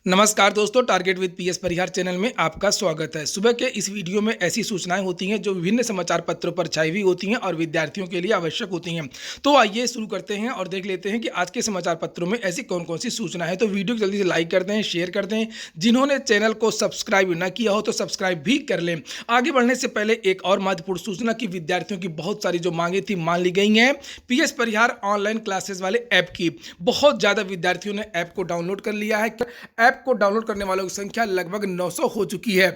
नमस्कार दोस्तों, target with PS Parihar channel में आपका स्वागत है। सुबह के इस वीडियो में ऐसी सूचनाएं होती हैं जो विभिन्न समाचार पत्रों पर छाई हुई होती हैं और विद्यार्थियों के लिए आवश्यक होती हैं। तो आइए शुरू करते हैं और देख लेते हैं कि आज के समाचार पत्रों में ऐसी कौन कौन सी सूचनाएं हैं। तो वीडियो को जल्दी से लाइक कर दें, शेयर कर दें। जिन्होंने चैनल को सब्सक्राइब न किया हो तो सब्सक्राइब भी कर लें। आगे बढ़ने से पहले एक और महत्वपूर्ण सूचना की विद्यार्थियों की बहुत सारी जो मांगे थी मान ली गई हैं। पीएस परिहार ऑनलाइन क्लासेस वाले ऐप की बहुत ज़्यादा विद्यार्थियों ने ऐप को डाउनलोड कर लिया है। ऐप को डाउनलोड करने वालों की संख्या लगभग 900 हो चुकी है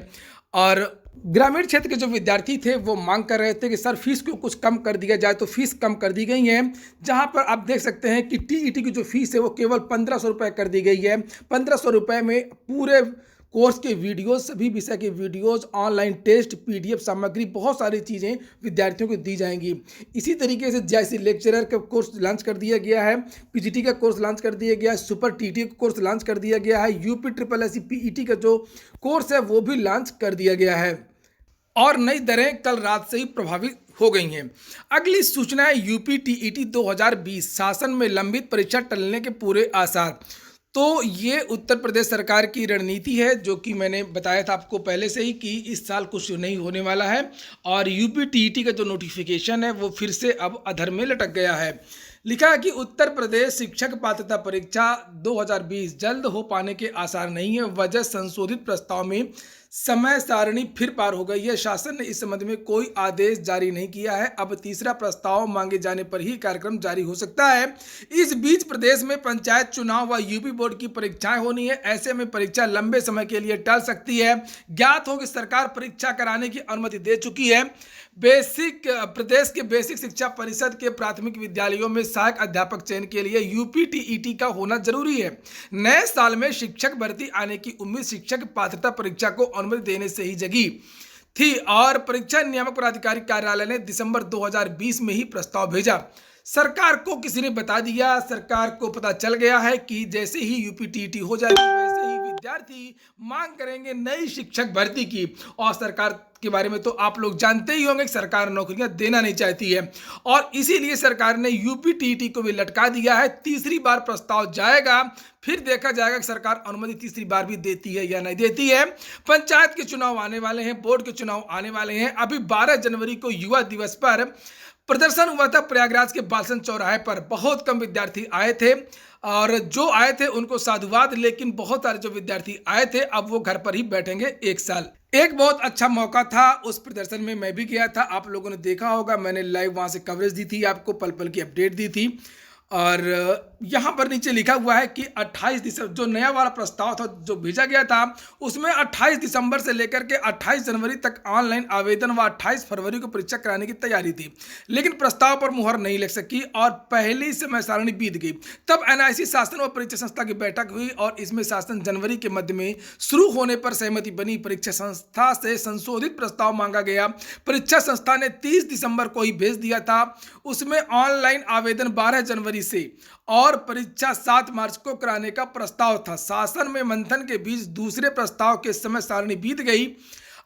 और ग्रामीण क्षेत्र के जो विद्यार्थी थे वो मांग कर रहे थे कि सर फीस को कुछ कम कर दिया जाए, तो फीस कम कर दी गई है। जहां पर आप देख सकते हैं कि टीईटी की जो फीस है वो केवल 1500 रुपये कर दी गई है। 1500 रुपये में पूरे कोर्स के वीडियोज, सभी विषय के वीडियोज, ऑनलाइन टेस्ट, पीडीएफ सामग्री, बहुत सारी चीज़ें विद्यार्थियों को दी जाएंगी। इसी तरीके से जैसे लेक्चरर का कोर्स लॉन्च कर दिया गया है, पीजीटी का कोर्स लॉन्च कर दिया गया है, सुपर टीटी का कोर्स लॉन्च कर दिया गया है, यूपी ट्रिपल एस पीईटी का जो कोर्स है वो भी लॉन्च कर दिया गया है और नई दरें कल रात से ही प्रभावित हो गई हैं। अगली सूचना है यूपी टीईटी 2020 शासन में लंबित परीक्षा टलने के पूरे आसार। तो ये उत्तर प्रदेश सरकार की रणनीति है, जो कि मैंने बताया था आपको पहले से ही कि इस साल कुछ नहीं होने वाला है और यूपी टीईटी का जो नोटिफिकेशन है वो फिर से अब अधर में लटक गया है। लिखा है कि उत्तर प्रदेश शिक्षक पात्रता परीक्षा 2020 जल्द हो पाने के आसार नहीं है। वजह संशोधित प्रस्ताव में समय सारणी फिर पार हो गई है। शासन ने इस संबंध में कोई आदेश जारी नहीं किया है। अब तीसरा प्रस्ताव मांगे जाने पर ही कार्यक्रम जारी हो सकता है। इस बीच प्रदेश में पंचायत चुनाव व यूपी बोर्ड की परीक्षाएं होनी है। ऐसे में परीक्षा लंबे समय के लिए टल सकती है। ज्ञात हो कि सरकार परीक्षा कराने की अनुमति दे चुकी है। प्रदेश के बेसिक शिक्षा परिषद के प्राथमिक विद्यालयों में सहायक अध्यापक चयन के लिए यूपी टीईटी का होना जरूरी है। नए साल में शिक्षक भर्ती आने की उम्मीद शिक्षक पात्रता परीक्षा को अनुमति देने से ही जगी थी और परीक्षा नियामक प्राधिकारी कार्यालय ने दिसंबर 2020 में ही प्रस्ताव भेजा। सरकार को किसी ने बता दिया, सरकार को पता चल गया है कि जैसे ही यूपी टीईटी हो जाएगी वैसे ही विद्यार्थी मांग करेंगे नई शिक्षक भर्ती की। और सरकार के बारे में तो आप लोग जानते ही होंगे कि सरकार नौकरियां देना नहीं चाहती है और इसीलिए सरकार ने यूपी टीईटी को भी लटका दिया है। तीसरी बार प्रस्ताव जाएगा, फिर देखा जाएगा कि सरकार अनुमति तीसरी बार भी देती है या नहीं देती है। पंचायत के चुनाव आने वाले हैं, बोर्ड के चुनाव आने वाले हैं। अभी 12 जनवरी को युवा दिवस पर प्रदर्शन हुआ था प्रयागराज के बालसन चौराहे पर। बहुत कम विद्यार्थी आए थे और जो आए थे उनको साधुवाद, लेकिन बहुत सारे जो विद्यार्थी आए थे अब वो घर पर ही बैठेंगे एक साल। एक बहुत अच्छा मौका था, उस प्रदर्शन में मैं भी गया था, आप लोगों ने देखा होगा। मैंने लाइव वहाँ से कवरेज दी थी, आपको पल पल की अपडेट दी थी। और यहाँ पर नीचे लिखा हुआ है कि 28 दिसंबर जो नया वाला प्रस्ताव था जो भेजा गया था उसमें 28 दिसंबर से लेकर के 28 जनवरी तक ऑनलाइन आवेदन व 28 फरवरी को परीक्षा कराने की तैयारी थी, लेकिन प्रस्ताव पर मुहर नहीं लग सकी और पहली समय सारणी बीत गई। तब एनआईसी शासन व परीक्षा संस्था की बैठक हुई और इसमें शासन जनवरी के मध्य में शुरू होने पर सहमति बनी। परीक्षा संस्था से संशोधित प्रस्ताव मांगा गया। परीक्षा संस्था ने 30 दिसंबर को ही भेज दिया था। उसमें ऑनलाइन आवेदन 12 जनवरी से और परीक्षा 7 मार्च को कराने का प्रस्ताव था। शासन में मंथन के बीच दूसरे प्रस्ताव के समय सारणी बीत गई।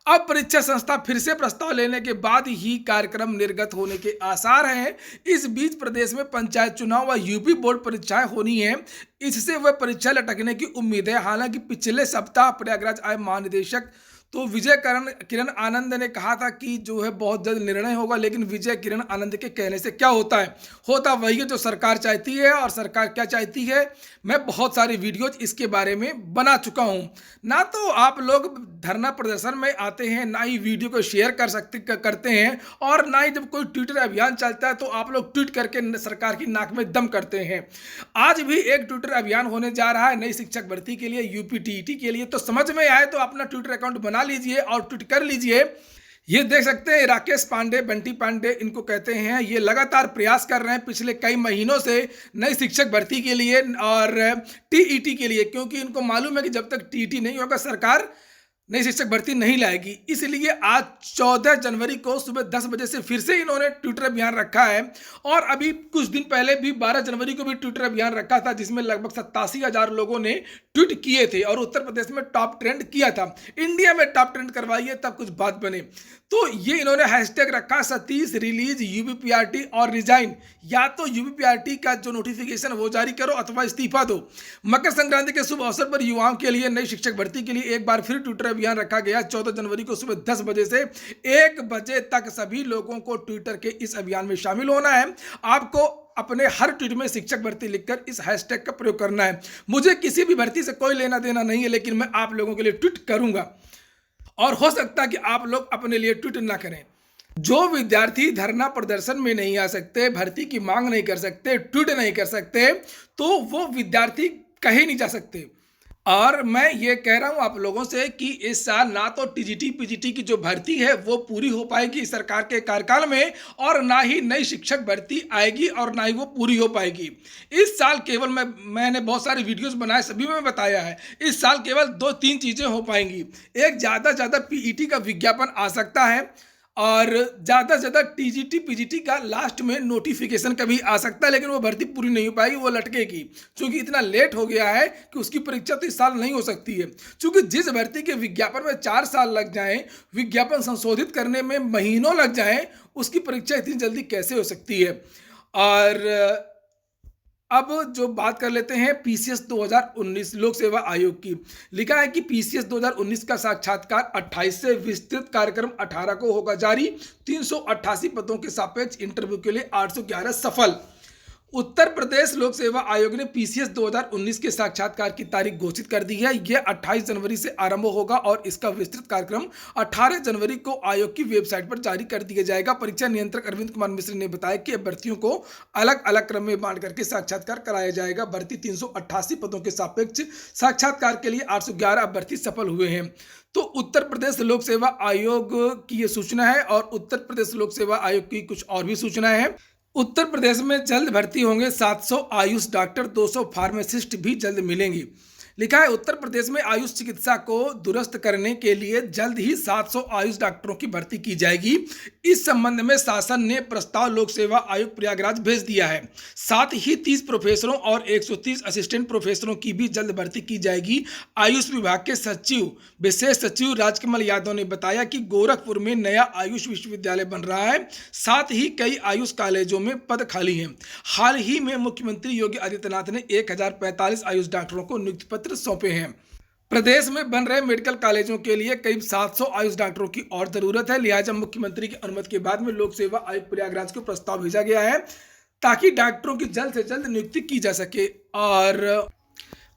अब परीक्षा संस्था फिर से प्रस्ताव लेने के बाद ही कार्यक्रम निर्गत होने के आसार हैं। इस बीच प्रदेश में पंचायत चुनाव व यूपी बोर्ड परीक्षाएं होनी है, इससे वह परीक्षा लटकने की उम्मीद है। हालांकि पिछले सप्ताह प्रयागराज आए महानिदेशक तो विजय किरण आनंद ने कहा था कि जो है बहुत जल्द निर्णय होगा, लेकिन विजय किरण आनंद के कहने से क्या होता है, होता वही है जो सरकार चाहती है। और सरकार क्या चाहती है मैं बहुत सारी वीडियोज इसके बारे में बना चुका हूं। ना तो आप लोग धरना प्रदर्शन में आते हैं, ना ही वीडियो को शेयर करते हैं और ना ही जब कोई ट्विटर अभियान चलता है तो आप लोग ट्वीट करके सरकार की नाक में दम करते हैं। आज भी एक ट्विटर अभियान होने जा रहा है नई शिक्षक भर्ती के लिए, यूपी टीईटी के लिए। तो समझ में आए तो अपना ट्विटर अकाउंट बना लीजिए और ट्वीट कर लीजिए। ये देख सकते हैं राकेश पांडे, बंटी पांडे इनको कहते हैं, ये लगातार प्रयास कर रहे हैं पिछले कई महीनों से नई शिक्षक भर्ती के लिए और टीईटी के लिए, क्योंकि इनको मालूम है कि जब तक टीईटी नहीं होगा सरकार नई शिक्षक भर्ती नहीं लाएगी। इसलिए आज 14 जनवरी को सुबह 10 बजे से फिर से इन्होंने ट्विटर अभियान रखा है और अभी कुछ दिन पहले भी 12 जनवरी को भी ट्विटर अभियान रखा था, जिसमें लगभग 87,000 लोगों ने ट्वीट किए थे और उत्तर प्रदेश में टॉप ट्रेंड किया था। इंडिया में टॉप ट्रेंड करवाइए तब कुछ बात बने। तो ये इन्होंने हैशटैग रखा सतीश रिलीज यूपीपीआरटी और रिजाइन, या तो यूपीपीआरटी का जो नोटिफिकेशन वो जारी करो अथवा इस्तीफा दो। मकर संक्रांति के शुभ अवसर पर युवाओं के लिए नई शिक्षक भर्ती के लिए एक बार फिर ट्विटर अभियान रखा गया। 14 जनवरी को सुबह 10 बजे से 1 बजे तक सभी लोगों को ट्विटर के इस अभियान में शामिल होना है। आपको अपने हर ट्वीट में शिक्षक भर्ती लिखकर इस हैशटैग का प्रयोग करना है। मुझे किसी भी भर्ती से कोई लेना देना नहीं है, लेकिन मैं आप लोगों के लिए ट्वीट करूंगा और हो सकता है कि आप लोग अपने लिए ट्वीट ना करें। जो विद्यार्थी धरना प्रदर्शन में नहीं आ सकते, भर्ती की मांग नहीं कर सकते, ट्वीट नहीं कर सकते, तो वो विद्यार्थी कहीं नहीं जा सकते। और मैं ये कह रहा हूँ आप लोगों से कि इस साल ना तो टीजीटी पीजीटी की जो भर्ती है वो पूरी हो पाएगी सरकार के कार्यकाल में, और ना ही नई शिक्षक भर्ती आएगी और ना ही वो पूरी हो पाएगी। इस साल केवल मैंने बहुत सारे वीडियोस बनाए, सभी में बताया है, इस साल केवल 2-3 चीज़ें हो पाएंगी। एक, ज़्यादा से ज़्यादा पीईटी का विज्ञापन आ सकता है, और ज़्यादा से ज़्यादा टीजीटी पीजीटी का लास्ट में नोटिफिकेशन कभी आ सकता है, लेकिन वो भर्ती पूरी नहीं हो पाएगी, वो लटकेगी, क्योंकि इतना लेट हो गया है कि उसकी परीक्षा तो इस साल नहीं हो सकती है। क्योंकि जिस भर्ती के विज्ञापन में 4 साल लग जाएं, विज्ञापन संशोधित करने में महीनों लग जाएं, उसकी परीक्षा इतनी जल्दी कैसे हो सकती है। और अब जो बात कर लेते हैं पीसीएस 2019 लोक सेवा आयोग की। लिखा है कि पीसीएस 2019 का साक्षात्कार 28 से विस्तृत कार्यक्रम 18 को होगा जारी। 388 पदों के सापेक्ष इंटरव्यू के लिए 811 सफल। उत्तर प्रदेश लोक सेवा आयोग ने पीसीएस 2019 के साक्षात्कार की तारीख घोषित कर दी है। यह 28 जनवरी से आरंभ होगा और इसका विस्तृत कार्यक्रम 18 जनवरी को आयोग की वेबसाइट पर जारी कर दिया जाएगा। परीक्षा नियंत्रक अरविंद कुमार मिश्र ने बताया कि अभ्यर्थियों को अलग अलग क्रम में बांट करके साक्षात्कार कराया जाएगा। भर्ती 388 पदों के सापेक्ष साक्षात्कार के लिए 811 अभ्यर्थी सफल हुए हैं। तो उत्तर प्रदेश लोक सेवा आयोग की यह सूचना है, और उत्तर प्रदेश लोक सेवा आयोग की कुछ और भी सूचनाएं हैं। उत्तर प्रदेश में जल्द भर्ती होंगे 700 आयुष डॉक्टर, 200 फार्मासिस्ट भी जल्द मिलेंगी। लिखा है उत्तर प्रदेश में आयुष चिकित्सा को दुरुस्त करने के लिए जल्द ही 700 आयुष डॉक्टरों की भर्ती की जाएगी। इस संबंध में शासन ने प्रस्ताव लोक सेवा आयोग प्रयागराज भेज दिया है। साथ ही 30 प्रोफेसरों और 130 असिस्टेंट प्रोफेसरों की भी जल्द भर्ती की जाएगी। आयुष विभाग के सचिव विशेष सचिव राजकमल यादव ने बताया कि गोरखपुर में नया आयुष विश्वविद्यालय बन रहा है, साथ ही कई आयुष कॉलेजों में पद खाली हैं। हाल ही में मुख्यमंत्री योगी आदित्यनाथ ने 1045 आयुष डॉक्टरों को नियुक्ति पत्र सौंपे हैं। प्रदेश में बन रहे मेडिकल कॉलेजों के लिए करीब 700 आयुष डॉक्टरों की और जरूरत है। लिहाजा मुख्यमंत्री की अनुमति के बाद में लोक सेवा आयोग प्रयागराज को प्रस्ताव भेजा गया है, ताकि डॉक्टरों की जल्द से जल्द नियुक्ति की जा सके। और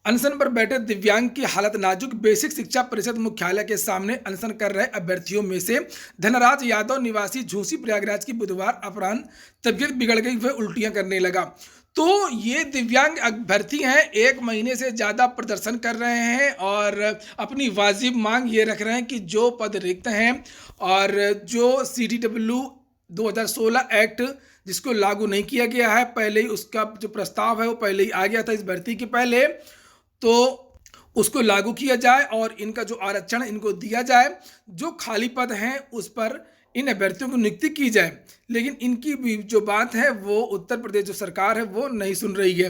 अनशन पर बैठे दिव्यांग की हालत नाजुक। बेसिक शिक्षा परिषद मुख्यालय के सामने अनशन कर रहे अभ्यर्थियों में से धनराज यादव निवासी झूसी प्रयागराज की बुधवार अपराह्न तबियत बिगड़ गई, वह उल्टियां करने लगा। तो ये दिव्यांग अभ्यर्थी हैं, 1 महीने से ज़्यादा प्रदर्शन कर रहे हैं और अपनी वाजिब मांग ये रख रहे हैं कि जो पद रिक्त हैं और जो CDW 2016 एक्ट जिसको लागू नहीं किया गया है, पहले ही उसका जो प्रस्ताव है वो पहले ही आ गया था इस भर्ती के पहले, तो उसको लागू किया जाए और इनका जो आरक्षण इनको दिया जाए। जो खाली पद हैं उस पर इन अभ्यर्थियों को नियुक्ति की जाए। लेकिन इनकी भी जो बात है वो उत्तर प्रदेश जो सरकार है वो नहीं सुन रही है।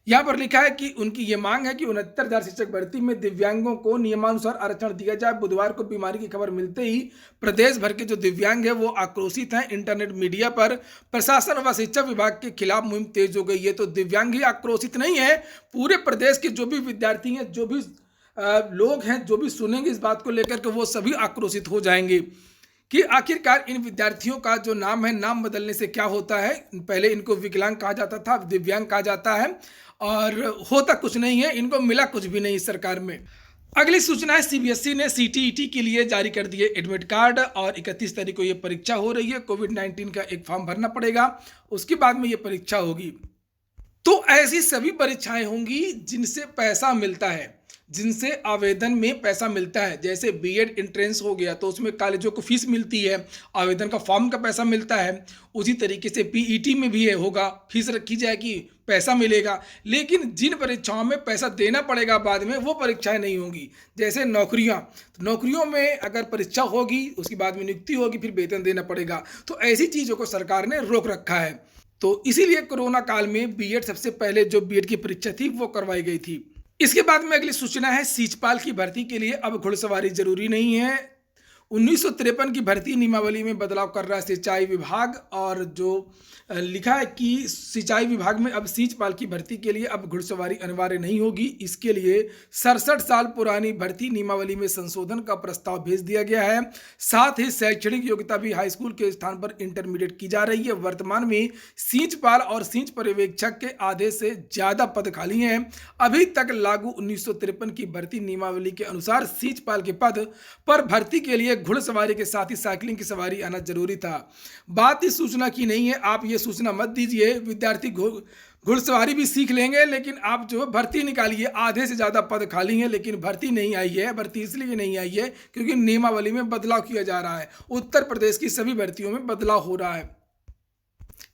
यहाँ पर लिखा है कि उनकी ये मांग है कि 69,000 शिक्षक भर्ती में दिव्यांगों को नियमानुसार आरक्षण दिया जाए। बुधवार को बीमारी की खबर मिलते ही प्रदेश भर के जो दिव्यांग है वो आक्रोशित हैं। इंटरनेट मीडिया पर प्रशासन व शिक्षा विभाग के खिलाफ मुहिम तेज हो गई है। तो दिव्यांग ही आक्रोशित नहीं है, पूरे प्रदेश के जो भी विद्यार्थी हैं, जो भी लोग हैं, जो भी सुनेंगे इस बात को लेकर के वो सभी आक्रोशित हो जाएंगे कि आखिरकार इन विद्यार्थियों का जो नाम है, नाम बदलने से क्या होता है। पहले इनको विकलांग कहा जाता था, दिव्यांग कहा जाता है, और होता कुछ नहीं है, इनको मिला कुछ भी नहीं इस सरकार में। अगली सूचना है CBSE ने CTET के लिए जारी कर दिए एडमिट कार्ड, और 31 तारीख को ये परीक्षा हो रही है। कोविड-19 का एक फॉर्म भरना पड़ेगा, उसके बाद में ये परीक्षा होगी। तो ऐसी सभी परीक्षाएं होंगी जिनसे पैसा मिलता है, जिनसे आवेदन में पैसा मिलता है। जैसे बीएड एंट्रेंस हो गया तो उसमें कॉलेजों को फीस मिलती है, आवेदन का फॉर्म का पैसा मिलता है। उसी तरीके से PET में भी होगा, फीस रखी जाएगी, पैसा मिलेगा। लेकिन जिन परीक्षाओं में पैसा देना पड़ेगा बाद में, वो परीक्षाएं नहीं होंगी। जैसे नौकरियां, तो नौकरियों में अगर परीक्षा होगी उसके बाद में नियुक्ति होगी, फिर वेतन देना पड़ेगा। तो ऐसी चीज़ों को सरकार ने रोक रखा है। तो इसीलिए कोरोना काल में बीएड सबसे पहले जो बीएड की परीक्षा थी वो करवाई गई थी। इसके बाद में अगली सूचना है, सीचपाल की भर्ती के लिए अब घुड़सवारी जरूरी नहीं है। 1953 की भर्ती नियमावली में बदलाव कर रहा है सिंचाई विभाग। और जो लिखा है कि सिंचाई विभाग में अब सींचपाल की भर्ती के लिए अब घुड़सवारी अनिवार्य नहीं होगी। इसके लिए 67 साल पुरानी भर्ती नियमावली में संशोधन का प्रस्ताव भेज दिया गया है। साथ ही शैक्षणिक योग्यता भी हाई स्कूल के स्थान पर इंटरमीडिएट की जा रही है। वर्तमान में सींचपाल और सींच पर्यवेक्षक के आधे से ज्यादा पद खाली हैं। अभी तक लागू 1953 की भर्ती नियमावली के अनुसार सींचपाल के पद पर भर्ती के लिए घुड़सवारी के साथ ही साइकिलिंग की सवारी आना जरूरी था। बात इस सूचना की नहीं है, आप ये सूचना मत दीजिए। विद्यार्थी घुड़सवारी भी सीख लेंगे, लेकिन आप जो भर्ती निकालिए, आधे से ज़्यादा पद खाली हैं लेकिन भर्ती नहीं आई है। भर्ती इसलिए नहीं आई है क्योंकि नियमावली में बदलाव किया जा रहा है। उत्तर प्रदेश की सभी भर्तियों में बदलाव हो रहा है।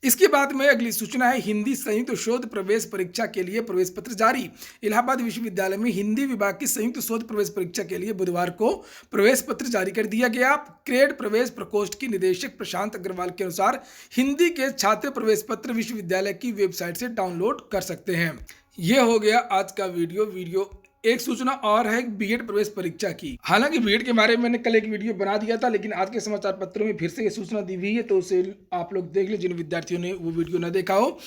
इसके बाद में अगली सूचना है, हिंदी संयुक्त शोध प्रवेश परीक्षा के लिए प्रवेश पत्र जारी। इलाहाबाद विश्वविद्यालय में हिंदी विभाग की संयुक्त शोध प्रवेश परीक्षा के लिए बुधवार को प्रवेश पत्र जारी कर दिया गया। क्रेड प्रवेश प्रकोष्ठ की निदेशक प्रशांत अग्रवाल के अनुसार हिंदी के छात्र प्रवेश पत्र विश्वविद्यालय की वेबसाइट से डाउनलोड कर सकते हैं। यह हो गया आज का वीडियो। एक सूचना और है बीएड प्रवेश परीक्षा की। हालांकि बीएड के बारे में मैंने कल एक वीडियो बना दिया था, लेकिन आज के समाचार पत्रों में फिर से ये सूचना दी हुई है, तो उसे आप लोग देख लें जिन विद्यार्थियों ने वो वीडियो न देखा हो।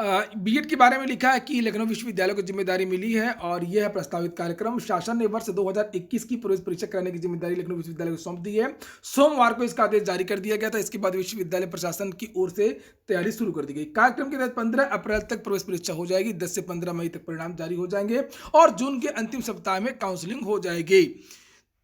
बीएड के बारे में लिखा है कि लखनऊ विश्वविद्यालय को जिम्मेदारी मिली है और यह है प्रस्तावित कार्यक्रम। शासन ने वर्ष 2021 की प्रवेश परीक्षा कराने की जिम्मेदारी लखनऊ विश्वविद्यालय को सौंप दी है। सोमवार को इसका आदेश जारी कर दिया गया था। इसके बाद विश्वविद्यालय प्रशासन की ओर से तैयारी शुरू कर दी गई। कार्यक्रम के तहत 15 अप्रैल तक प्रवेश परीक्षा हो जाएगी। 10 से 15 मई तक परिणाम जारी हो जाएंगे और जून के अंतिम सप्ताह में काउंसलिंग हो जाएगी।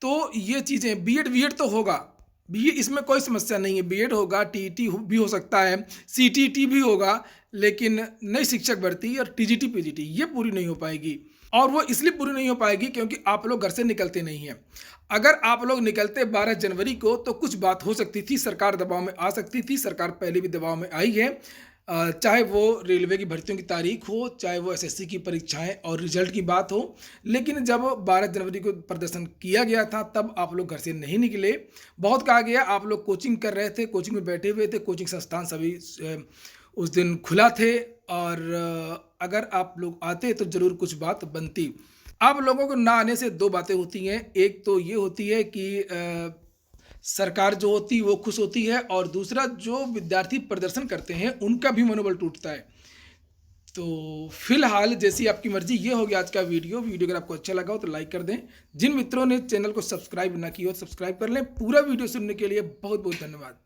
तो ये चीजें बीएड तो होगा, इसमें कोई समस्या नहीं है। बीएड होगा, टीईटी भी हो सकता है, सीटीईटी भी होगा, लेकिन नई शिक्षक भर्ती और टीजीटी पीजीटी ये पूरी नहीं हो पाएगी। और वो इसलिए पूरी नहीं हो पाएगी क्योंकि आप लोग घर से निकलते नहीं हैं। अगर आप लोग निकलते 12 जनवरी को तो कुछ बात हो सकती थी, सरकार दबाव में आ सकती थी। सरकार पहले भी दबाव में आई है, चाहे वो रेलवे की भर्तियों की तारीख हो, चाहे वो एसएससी की परीक्षाएं और रिजल्ट की बात हो। लेकिन जब 12 जनवरी को प्रदर्शन किया गया था तब आप लोग घर से नहीं निकले। बहुत कहा गया, आप लोग कोचिंग कर रहे थे, कोचिंग में बैठे हुए थे, कोचिंग संस्थान सभी उस दिन खुला थे और अगर आप लोग आते तो ज़रूर कुछ बात बनती। आप लोगों को ना आने से दो बातें होती हैं। एक तो ये होती है कि सरकार जो होती है वो खुश होती है, और दूसरा जो विद्यार्थी प्रदर्शन करते हैं उनका भी मनोबल टूटता है। तो फिलहाल जैसी आपकी मर्जी। ये हो गया आज का वीडियो। अगर आपको अच्छा लगा हो तो लाइक कर दें। जिन मित्रों ने चैनल को सब्सक्राइब ना किया हो सब्सक्राइब कर लें। पूरा वीडियो सुनने के लिए बहुत बहुत धन्यवाद।